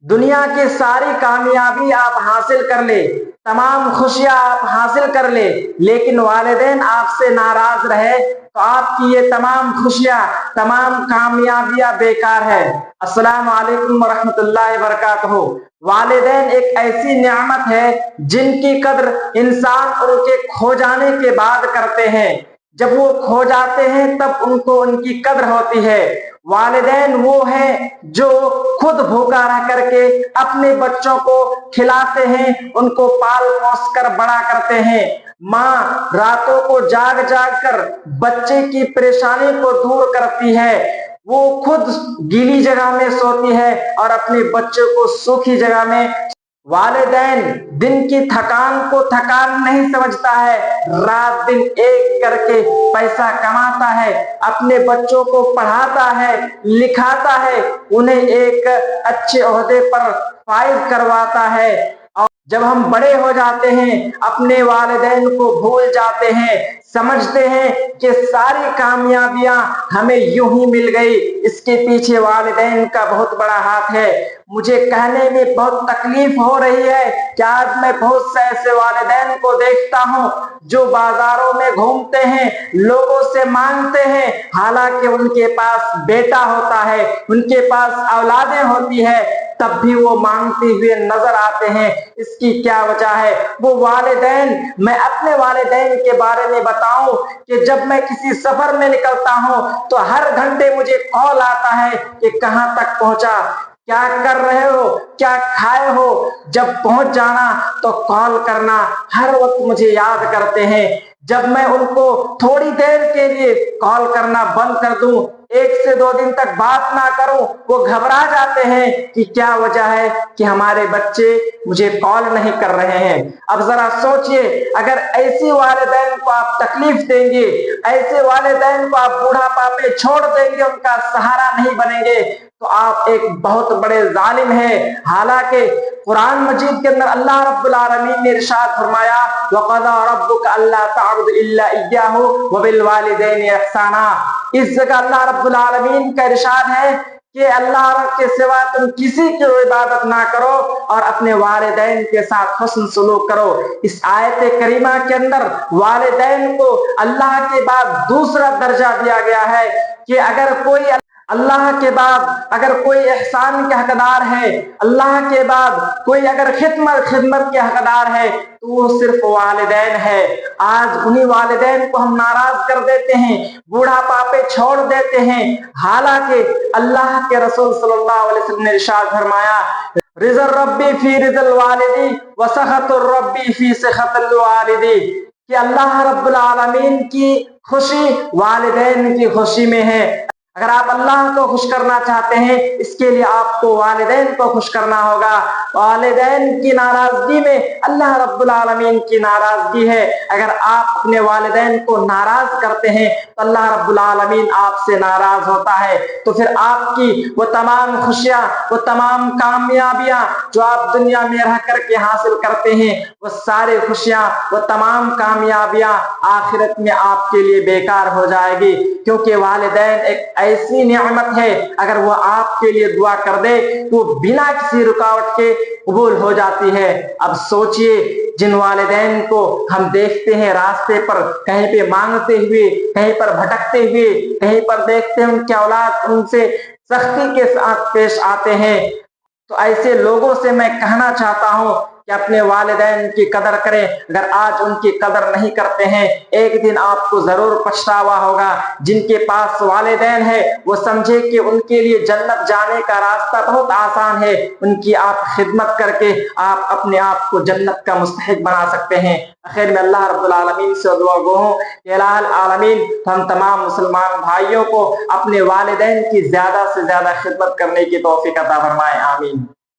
दुनिया की सारी कामयाबी आप हासिल कर ले, तमाम खुशियां आप हासिल कर ले, लेकिन वालिदैन आपसे नाराज रहे तो आपकी ये तमाम खुशियां, तमाम कामयाबियां बेकार है। अस्सलाम वालेकुम वरहमतुल्लाहि वबरकातुहू। वालिदैन एक ऐसी नेमत है जिनकी कद्र इंसान उनके खो जाने के बाद करते हैं। जब वो खो जाते हैं तब उनको उनकी कद्र होती है। वालिदैन वो हैं जो खुद भूखा रह करके अपने बच्चों को खिलाते हैं, उनको पाल पोस कर बड़ा करते हैं। माँ रातों को जाग जाग कर बच्चे की परेशानी को दूर करती है। वो खुद गीली जगह में सोती है और अपने बच्चे को सूखी जगह में। वालिदैन दिन की थकान को थकान नहीं समझता है, रात दिन एक करके पैसा कमाता है, अपने बच्चों को पढ़ाता है, लिखाता है, उन्हें एक अच्छे ओहदे पर फाइज करवाता है। और जब हम बड़े हो जाते हैं अपने वालिदैन को भूल जाते हैं, समझते हैं कि सारी कामयाबियां हमें यूं ही मिल गई, इसके पीछे वालिदैन का बहुत बड़ा हाथ है। मुझे कहने में बहुत तकलीफ हो रही है कि आज मैं बहुत से ऐसे वालिदैन को देखता हूं जो बाजारों में घूमते हैं, लोगों से मांगते हैं, हालांकि उनके पास बेटा होता है, उनके पास औलादें होती है, तब भी वो मांगते हुए नजर आते हैं। इसकी क्या वजह है? वो वालिदैन, मैं अपने वालिदैन के बारे में बताऊं कि जब मैं किसी सफर में निकलता हूं तो हर घंटे मुझे कॉल आता है कि कहां तक पहुंचा, क्या कर रहे हो, क्या खाए हो। जब पहुंच जाना तो कॉल करना, हर वक्त मुझे याद करते हैं। जब मैं उनको थोड़ी देर के लिए कॉल करना बंद कर दूं, 1 से 2 दिन तक बात ना करूं, वो घबरा जाते हैं कि क्या वजह है कि हमारे बच्चे मुझे कॉल नहीं कर रहे हैं। अब जरा सोचिए, अगर ऐसी वालिदैन को आप तकलीफ देंगे, ऐसे वालिदैन को आप बूढ़ापा पे छोड़ देंगे, उनका सहारा नहीं बनेंगे, तो आप एक बहुत बड़े जालिम हैं। हालांकि कुरान मजीद के अंदर अल्लाह रब्बुल आलमीन ने इरशाद फरमाया, वक़ज़ा रब्बुका अल्ला तअबुदु इल्ला इय्याहु व बिल वालिदैनि इहसाना। इस जगह अल्लाह रब्बुल आलमीन का इरशाद है कि अल्लाह के सिवा तुम किसी की इबादत ना करो और अपने वालिदैन के साथ हुस्न सलूक करो। इस आयत करीमा के अंदर वालिदैन को अल्लाह के बाद दूसरा दर्जा दिया गया है कि अगर कोई अल्लाह के बाद अगर कोई एहसान के हकदार है, अल्लाह के बाद कोई अगर खिदमत के हकदार है, तो वो सिर्फ वालिदैन है। आज उन्हीं वालिदैन को हम नाराज कर देते हैं, बूढ़ापा पे छोड़ देते हैं। हालांकि अल्लाह के रसूल सल्लल्लाहु अलैहि वसल्लम ने इरशाद फरमाया, रिज़ल रब्बी फी रिज़ल वालिदी व सखतुर रब्बी फी सखतिल वालिदी, कि अल्लाह रब्बुल आलमीन की खुशी वालिदैन की खुशी में है। अगर आप अल्लाह को खुश करना चाहते हैं, इसके लिए आपको वालिदैन को खुश करना होगा। वालिदैन की नाराजगी में अल्लाह रब्बुल आलमीन की नाराजगी है। अगर आप अपने वालिदैन को नाराज करते हैं तो अल्लाह रब्बुल आलमीन आपसे नाराज होता है। तो फिर आपकी वो तमाम खुशियां, वो तमाम कामयाबियां जो आप दुनिया में रह करके हासिल करते हैं, वो सारी खुशियां, वो तमाम कामयाबियां आखिरत में आपके लिए बेकार हो जाएगी। क्योंकि वालिदैन एक ऐसी नेमत है, अगर वो आपके लिए दुआ कर दे तो बिना किसी रुकावट के कबूल हो जाती है। अब सोचिए, जिन वालिदैन को हम देखते हैं रास्ते पर कहीं पे मांगते हुए, कहीं पर भटकते हुए, कहीं पर देखते हैं उनके औलाद उनसे सख्ती के साथ पेश आते हैं, तो ऐसे लोगों से मैं कहना चाहता हूं कि अपने वालिदैन की कदर करें। अगर आज उनकी कदर नहीं करते हैं, एक दिन आपको जरूर पछतावा होगा। जिनके पास वालिदैन है वो समझे कि उनके लिए जन्नत जाने का रास्ता बहुत आसान है। उनकी आप खिदमत करके आप अपने आप को जन्नत का मुस्तहिक बना सकते हैं। आखिर में अल्लाह रब्बुल आलमीन से दुआ गो हूं कि इलाहुल आलमीन हम तमाम मुसलमान भाइयों को अपने वालिदैन की ज्यादा से ज्यादा खिदमत करने की तौफीक अता फरमाए। आमीन।